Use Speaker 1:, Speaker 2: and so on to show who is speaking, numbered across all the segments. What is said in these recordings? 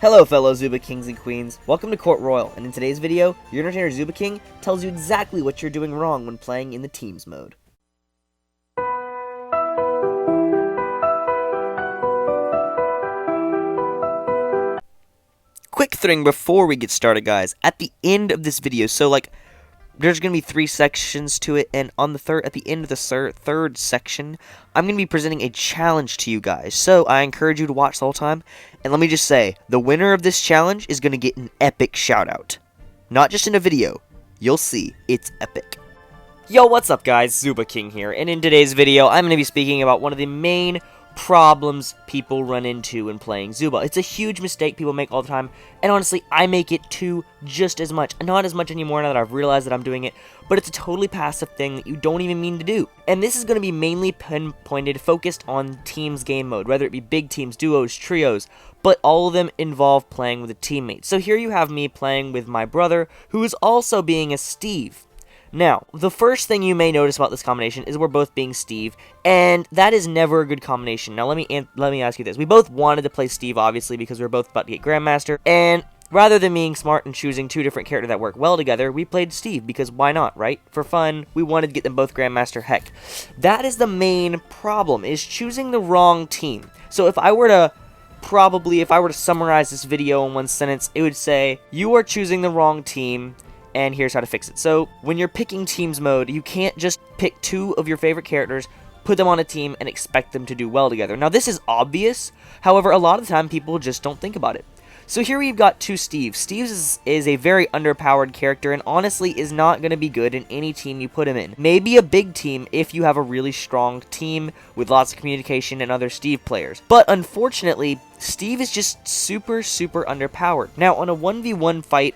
Speaker 1: Hello fellow Zooba Kings and Queens, welcome to Court Royal, and in today's video, your entertainer ZoobaKING tells you exactly what you're doing wrong when playing in the teams mode. Quick thing before we get started, guys, at the end of this video, there's going to be 3 sections to it, and on the at the end of the third section, I'm going to be presenting a challenge to you guys. So I encourage you to watch the whole time, and let me just say, the winner of this challenge is going to get an epic shout-out. Not just in a video, you'll see, it's epic. Yo, what's up guys, ZoobaKING here, and in today's video, I'm going to be speaking about one of the main problems people run into when playing Zooba. It's a huge mistake people make all the time, and honestly, I make it too just as much. Not as much anymore now that I've realized that I'm doing it, but it's a totally passive thing that you don't even mean to do. And this is going to be mainly pinpointed, focused on teams game mode, whether it be big teams, duos, trios, but all of them involve playing with a teammate. So here you have me playing with my brother, who is also being a Steve. Now, the first thing you may notice about this combination is we're both being Steve, and that is never a good combination. Now, let me ask you this. We both wanted to play Steve, obviously, because we were both about to get Grandmaster, and rather than being smart and choosing 2 different characters that work well together, we played Steve, because why not, right? For fun, we wanted to get them both Grandmaster. Heck, that is the main problem, is choosing the wrong team. So if I were to summarize this video in one sentence, it would say, you are choosing the wrong team, and here's how to fix it. So, when you're picking teams mode, you can't just pick 2 of your favorite characters, put them on a team, and expect them to do well together. Now, this is obvious, however, a lot of the time, people just don't think about it. So here we've got 2 Steves. Steves is a very underpowered character, and honestly is not going to be good in any team you put him in. Maybe a big team if you have a really strong team with lots of communication and other Steve players. But unfortunately, Steve is just super underpowered. Now, on a 1v1 fight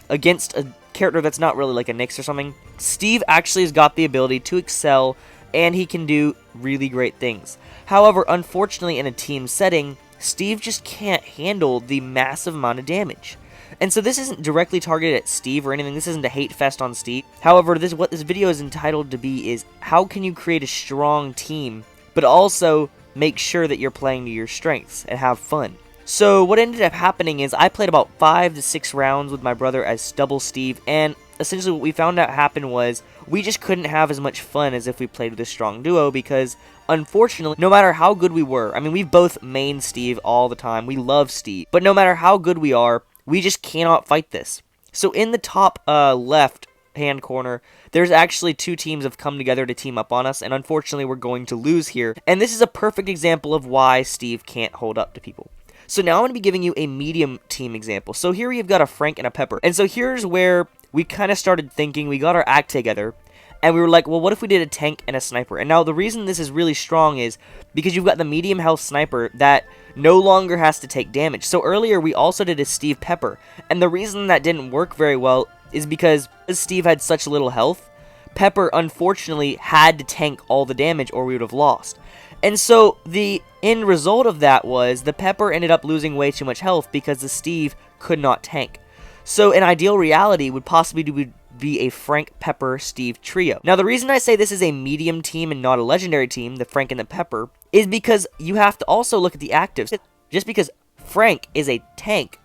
Speaker 1: against a character that's not really like a Nyx or something, Steve actually has got the ability to excel, and he can do really great things. However, unfortunately, in a team setting, Steve just can't handle the massive amount of damage. And so this isn't directly targeted at Steve or anything. This isn't a hate fest on Steve. However, what this video is entitled to be is how can you create a strong team, but also make sure that you're playing to your strengths and have fun. So what ended up happening is I played about 5 to 6 rounds with my brother as double Steve, and essentially what we found out happened was we just couldn't have as much fun as if we played with a strong duo, because unfortunately, no matter how good we were, I mean, we've both main Steve all the time, we love Steve, but no matter how good we are, we just cannot fight this. So in the top left hand corner, there's actually 2 teams have come together to team up on us, and unfortunately we're going to lose here, and this is a perfect example of why Steve can't hold up to people. So now I'm going to be giving you a medium team example. So here we've got a Frank and a Pepper. And so here's where we kind of started thinking, we got our act together, and we were like, well, what if we did a tank and a sniper? And now the reason this is really strong is because you've got the medium health sniper that no longer has to take damage. So earlier we also did a Steve Pepper, and the reason that didn't work very well is because Steve had such little health, Pepper unfortunately had to tank all the damage or we would have lost. And so the end result of that was the Pepper ended up losing way too much health because the Steve could not tank. So an ideal reality would possibly be a Frank, Pepper, Steve trio. Now the reason I say this is a medium team and not a legendary team, the Frank and the Pepper, is because you have to also look at the actives. Just because Frank is a tank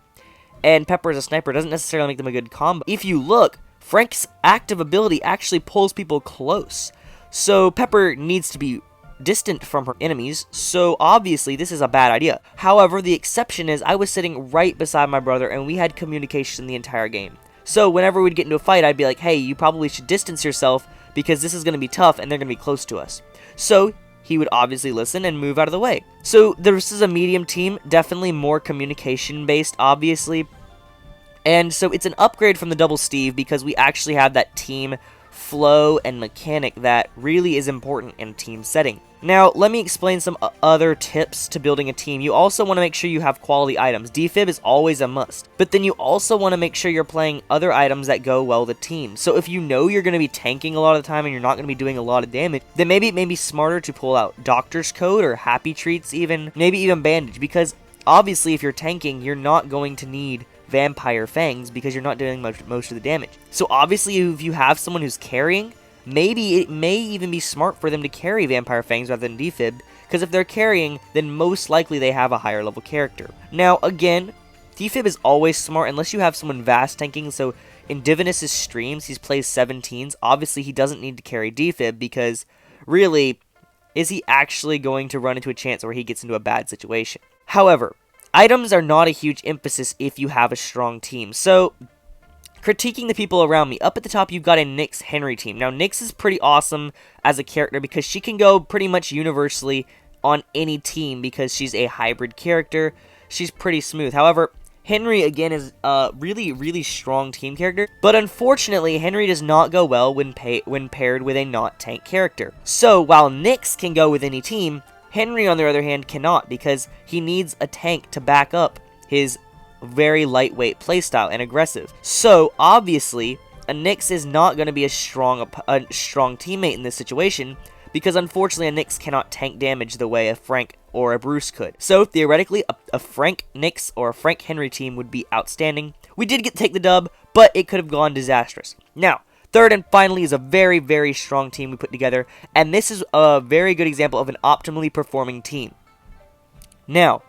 Speaker 1: and Pepper is a sniper doesn't necessarily make them a good combo. If you look, Frank's active ability actually pulls people close. So Pepper needs to be distant from her enemies, so obviously this is a bad idea. However, the exception is I was sitting right beside my brother and we had communication the entire game. So whenever we'd get into a fight, I'd be like, hey, you probably should distance yourself because this is going to be tough and they're going to be close to us. So he would obviously listen and move out of the way. So this is a medium team, definitely more communication based, obviously. And so it's an upgrade from the double Steve because we actually have that team flow and mechanic that really is important in a team setting. Now, let me explain some other tips to building a team. You also want to make sure you have quality items. Defib is always a must. But then you also want to make sure you're playing other items that go well with the team. So if you know you're going to be tanking a lot of the time and you're not going to be doing a lot of damage, then maybe it may be smarter to pull out Doctor's Code or Happy Treats even, maybe even Bandage, because obviously if you're tanking, you're not going to need Vampire Fangs because you're not doing most of the damage. So obviously if you have someone who's carrying, maybe it may even be smart for them to carry Vampire Fangs rather than Defib, because if they're carrying, then most likely they have a higher level character. Now again, defib is always smart unless you have someone vast tanking. So in Divinus' streams, he plays 17s. Obviously, he doesn't need to carry defib because really, is he actually going to run into a chance where he gets into a bad situation? However, items are not a huge emphasis if you have a strong team. So critiquing the people around me, up at the top you've got a Nyx Henry team. Now Nyx is pretty awesome as a character because she can go pretty much universally on any team because she's a hybrid character. She's pretty smooth. However, Henry again is a really strong team character, but unfortunately Henry does not go well when paired with a not tank character. So while Nyx can go with any team, Henry on the other hand cannot because he needs a tank to back up his very lightweight playstyle and aggressive. So obviously a Nyx is not going to be a strong teammate in this situation because unfortunately a Nyx cannot tank damage the way a Frank or a Bruce could. So theoretically a Frank Nyx or a Frank Henry team would be outstanding. We did take the dub, but it could have gone disastrous. Now, third and finally is a very strong team we put together, and this is a very good example of an optimally performing team. Now,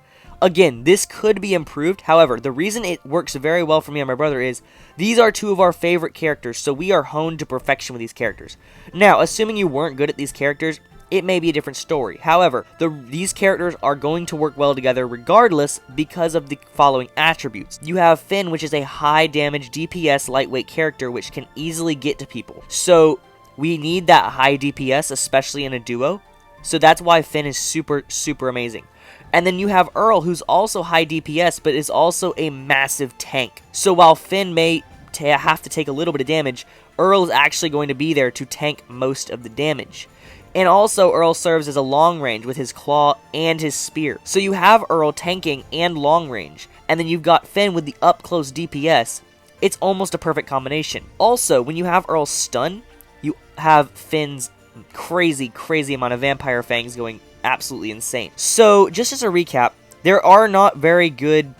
Speaker 1: again, this could be improved. However, the reason it works very well for me and my brother is these are two of our favorite characters, so we are honed to perfection with these characters. Now, assuming you weren't good at these characters, it may be a different story. However, these characters are going to work well together regardless because of the following attributes. You have Finn, which is a high damage DPS lightweight character which can easily get to people. So we need that high DPS, especially in a duo. So that's why Finn is super amazing. And then you have Earl, who's also high DPS, but is also a massive tank. So while Finn may have to take a little bit of damage, Earl is actually going to be there to tank most of the damage. And also, Earl serves as a long range with his claw and his spear. So you have Earl tanking and long range, and then you've got Finn with the up-close DPS. It's almost a perfect combination. Also, when you have Earl's stun, you have Finn's crazy amount of vampire fangs going absolutely insane. So, just as a recap, there are not very good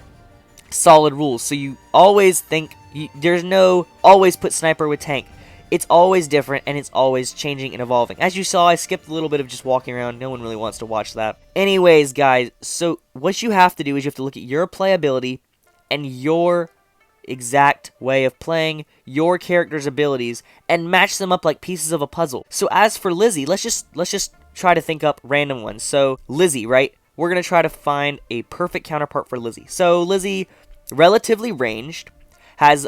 Speaker 1: solid rules. So you always think, there's no always put sniper with tank. It's always different, and it's always changing and evolving. As you saw, I skipped a little bit of just walking around. No one really wants to watch that. Anyways, guys, so what you have to do is you have to look at your playability and your exact way of playing, your character's abilities, and match them up like pieces of a puzzle. So as for Lizzie, let's just try to think up random ones. So Lizzie, right? We're going to try to find a perfect counterpart for Lizzie. So Lizzie, relatively ranged, has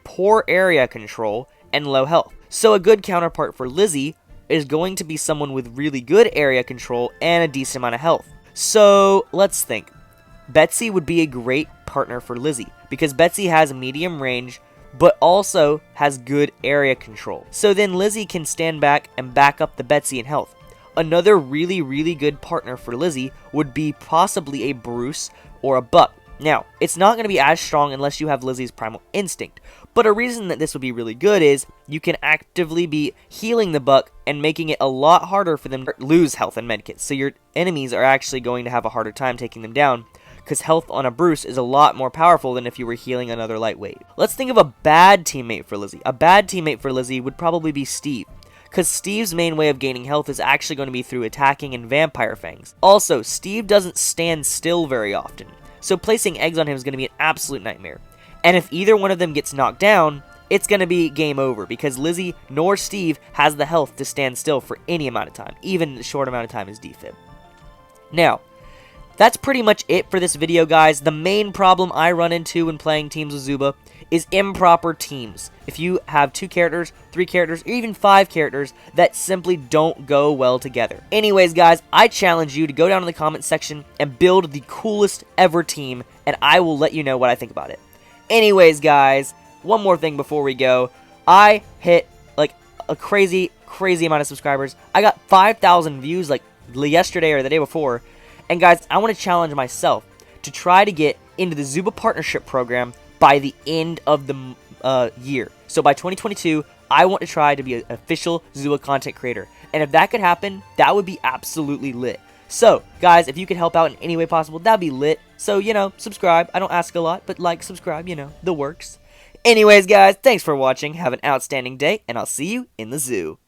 Speaker 1: poor area control, and low health. So a good counterpart for Lizzie is going to be someone with really good area control and a decent amount of health. So let's think. Betsy would be a great partner for Lizzie because Betsy has medium range but also has good area control. So then Lizzie can stand back and back up the Betsy in health. Another really good partner for Lizzie would be possibly a Bruce or a Buck. Now, it's not going to be as strong unless you have Lizzie's Primal Instinct, but a reason that this would be really good is you can actively be healing the Buck and making it a lot harder for them to lose health and medkits, so your enemies are actually going to have a harder time taking them down, because health on a Bruce is a lot more powerful than if you were healing another lightweight. Let's think of a bad teammate for Lizzie. A bad teammate for Lizzie would probably be Steve, because Steve's main way of gaining health is actually going to be through attacking and vampire fangs. Also, Steve doesn't stand still very often, so placing eggs on him is going to be an absolute nightmare. And if either one of them gets knocked down, it's going to be game over because Lizzie nor Steve has the health to stand still for any amount of time, even a short amount of time as defib. Now, that's pretty much it for this video, guys. The main problem I run into when playing teams with Zooba is improper teams. If you have 2 characters, 3 characters, or even 5 characters that simply don't go well together. Anyways, guys, I challenge you to go down in the comment section and build the coolest ever team, and I will let you know what I think about it. Anyways, guys, one more thing before we go. I hit like a crazy amount of subscribers. I got 5,000 views like yesterday or the day before. And guys, I want to challenge myself to try to get into the Zooba partnership program by the end of the year. So by 2022, I want to try to be an official Zooba content creator. And if that could happen, that would be absolutely lit. So, guys, if you could help out in any way possible, that'd be lit. So, you know, subscribe. I don't ask a lot, but like, subscribe, you know, the works. Anyways, guys, thanks for watching. Have an outstanding day, and I'll see you in the zoo.